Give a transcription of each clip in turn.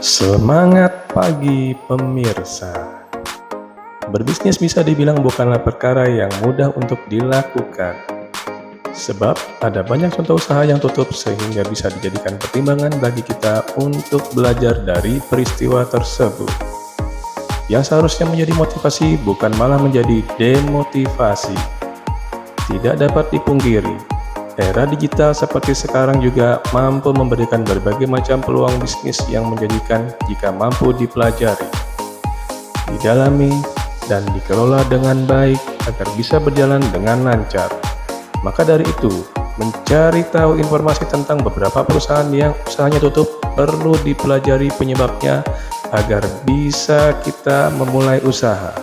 Semangat pagi pemirsa. Berbisnis bisa dibilang bukanlah perkara yang mudah untuk dilakukan. Sebab ada banyak contoh usaha yang tutup sehingga bisa dijadikan pertimbangan bagi kita untuk belajar dari peristiwa tersebut. Yang seharusnya menjadi motivasi bukan malah menjadi demotivasi. Tidak dapat dipungkiri, era digital seperti sekarang juga mampu memberikan berbagai macam peluang bisnis yang menjanjikan jika mampu dipelajari, didalami, dan dikelola dengan baik agar bisa berjalan dengan lancar. Maka dari itu, mencari tahu informasi tentang beberapa perusahaan yang usahanya tutup perlu dipelajari penyebabnya agar bisa kita memulai usaha.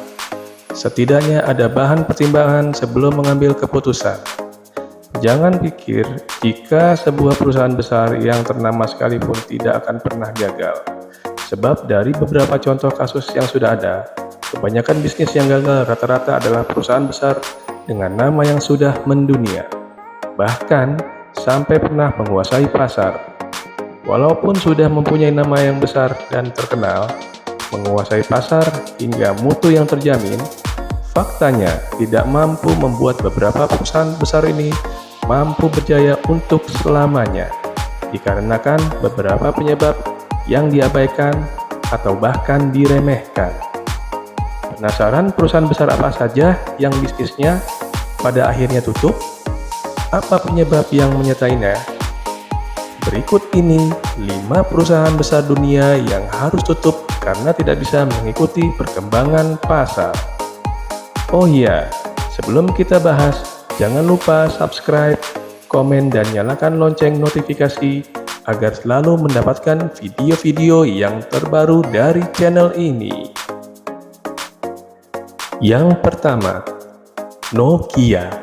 Setidaknya ada bahan pertimbangan sebelum mengambil keputusan. Jangan pikir jika sebuah perusahaan besar yang ternama sekalipun tidak akan pernah gagal. Sebab dari beberapa contoh kasus yang sudah ada, kebanyakan bisnis yang gagal rata-rata adalah perusahaan besar dengan nama yang sudah mendunia. Bahkan sampai pernah menguasai pasar. Walaupun sudah mempunyai nama yang besar dan terkenal, menguasai pasar hingga mutu yang terjamin, faktanya tidak mampu membuat beberapa perusahaan besar ini mampu berjaya untuk selamanya, dikarenakan beberapa penyebab yang diabaikan atau bahkan diremehkan. Penasaran perusahaan besar apa saja yang bisnisnya pada akhirnya tutup? Apa penyebab yang menyertainya? Berikut ini 5 perusahaan besar dunia yang harus tutup karena tidak bisa mengikuti perkembangan pasar. Oh iya, sebelum kita bahas, jangan lupa subscribe, komen, dan nyalakan lonceng notifikasi agar selalu mendapatkan video-video yang terbaru dari channel ini. Yang pertama, Nokia.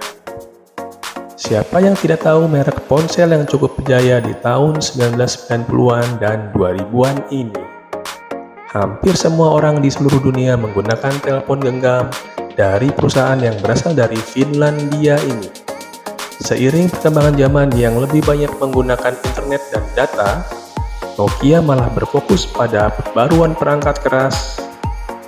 Siapa yang tidak tahu merek ponsel yang cukup berjaya di tahun 1990-an dan 2000-an ini? Hampir semua orang di seluruh dunia menggunakan telepon genggam dari perusahaan yang berasal dari Finlandia ini. Seiring perkembangan zaman yang lebih banyak menggunakan internet dan data, Nokia malah berfokus pada perbaruan perangkat keras,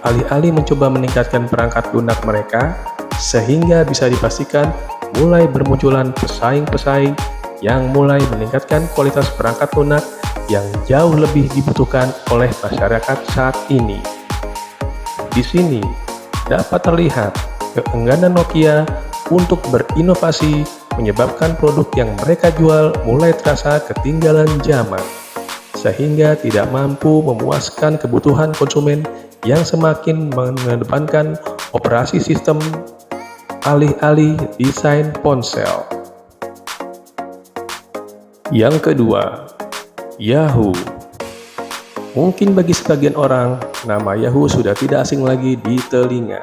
alih-alih mencoba meningkatkan perangkat lunak mereka, sehingga bisa dipastikan mulai bermunculan pesaing-pesaing yang mulai meningkatkan kualitas perangkat lunak yang jauh lebih dibutuhkan oleh masyarakat saat ini. Di sini dapat terlihat keengganan Nokia untuk berinovasi menyebabkan produk yang mereka jual mulai terasa ketinggalan zaman, sehingga tidak mampu memuaskan kebutuhan konsumen yang semakin mengedepankan operasi sistem alih-alih desain ponsel. Yang kedua, Yahoo. Mungkin bagi sebagian orang, nama Yahoo sudah tidak asing lagi di telinga.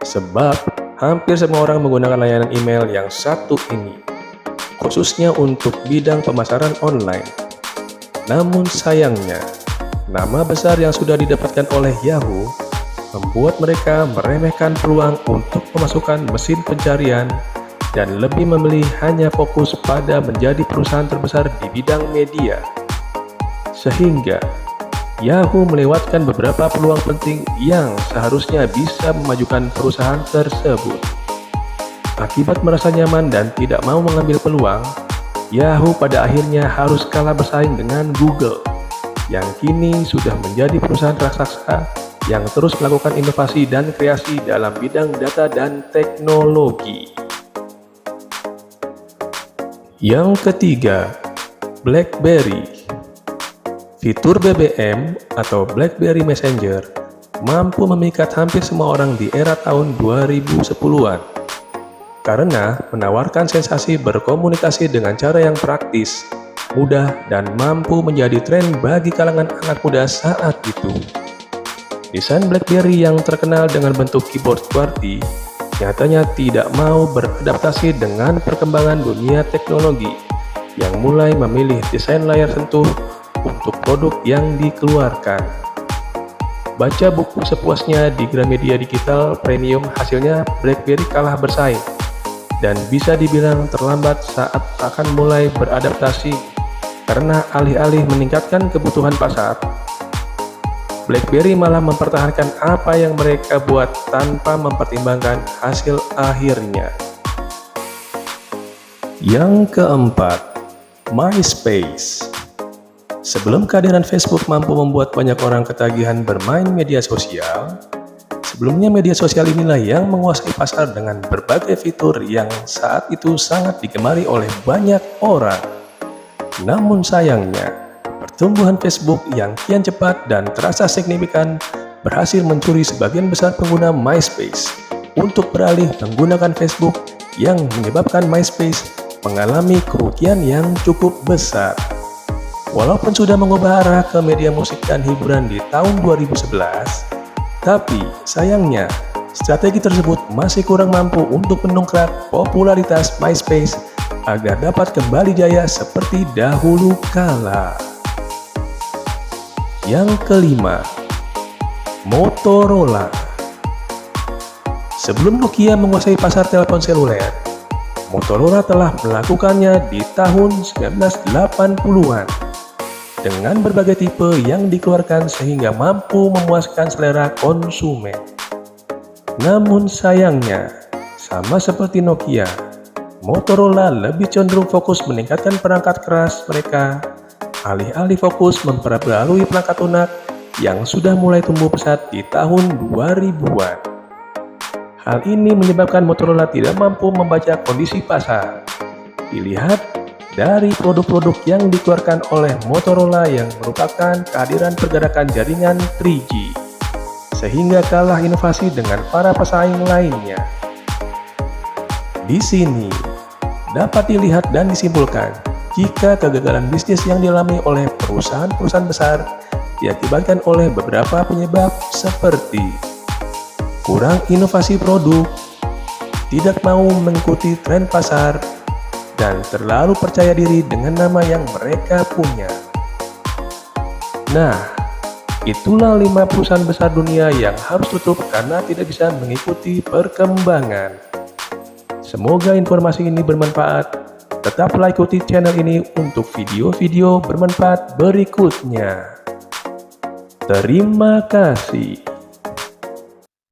Sebab hampir semua orang menggunakan layanan email yang satu ini, khususnya untuk bidang pemasaran online. Namun sayangnya, nama besar yang sudah didapatkan oleh Yahoo membuat mereka meremehkan peluang untuk memasukkan mesin pencarian dan lebih memilih hanya fokus pada menjadi perusahaan terbesar di bidang media. Sehingga Yahoo melewatkan beberapa peluang penting yang seharusnya bisa memajukan perusahaan tersebut. Akibat merasa nyaman dan tidak mau mengambil peluang, Yahoo pada akhirnya harus kalah bersaing dengan Google, yang kini sudah menjadi perusahaan raksasa yang terus melakukan inovasi dan kreasi dalam bidang data dan teknologi. Yang ketiga, BlackBerry. Fitur BBM atau BlackBerry Messenger mampu memikat hampir semua orang di era tahun 2010-an karena menawarkan sensasi berkomunikasi dengan cara yang praktis, mudah, dan mampu menjadi tren bagi kalangan anak muda saat itu. Desain BlackBerry yang terkenal dengan bentuk keyboard QWERTY nyatanya tidak mau beradaptasi dengan perkembangan dunia teknologi yang mulai memilih desain layar sentuh untuk produk yang dikeluarkan. Baca buku sepuasnya di Gramedia Digital Premium, hasilnya BlackBerry kalah bersaing dan bisa dibilang terlambat saat akan mulai beradaptasi karena alih-alih meningkatkan kebutuhan pasar, BlackBerry malah mempertahankan apa yang mereka buat tanpa mempertimbangkan hasil akhirnya. Yang keempat, MySpace. Sebelum kehadiran Facebook mampu membuat banyak orang ketagihan bermain media sosial, sebelumnya media sosial inilah yang menguasai pasar dengan berbagai fitur yang saat itu sangat digemari oleh banyak orang. Namun sayangnya, pertumbuhan Facebook yang kian cepat dan terasa signifikan berhasil mencuri sebagian besar pengguna MySpace untuk beralih menggunakan Facebook, yang menyebabkan MySpace mengalami kerugian yang cukup besar. Walaupun sudah mengubah arah ke media musik dan hiburan di tahun 2011, tapi sayangnya strategi tersebut masih kurang mampu untuk mendongkrak popularitas MySpace agar dapat kembali jaya seperti dahulu kala. Yang kelima, Motorola. Sebelum Nokia menguasai pasar telepon seluler, Motorola telah melakukannya di tahun 1980-an dengan berbagai tipe yang dikeluarkan sehingga mampu memuaskan selera konsumen. Namun sayangnya, sama seperti Nokia, Motorola lebih cenderung fokus meningkatkan perangkat keras mereka, alih-alih fokus memperbarui perangkat lunak yang sudah mulai tumbuh pesat di tahun 2000-an. Hal ini menyebabkan Motorola tidak mampu membaca kondisi pasar. Dilihat dari produk-produk yang dikeluarkan oleh Motorola yang merupakan kehadiran pergerakan jaringan 3G, sehingga kalah inovasi dengan para pesaing lainnya. Di sini dapat dilihat dan disimpulkan jika kegagalan bisnis yang dialami oleh perusahaan-perusahaan besar diakibatkan oleh beberapa penyebab seperti kurang inovasi produk, tidak mau mengikuti tren pasar, dan terlalu percaya diri dengan nama yang mereka punya. Nah, itulah 5 perusahaan besar dunia yang harus tutup karena tidak bisa mengikuti perkembangan. Semoga informasi ini bermanfaat. Tetaplah ikuti channel ini untuk video-video bermanfaat berikutnya. Terima kasih.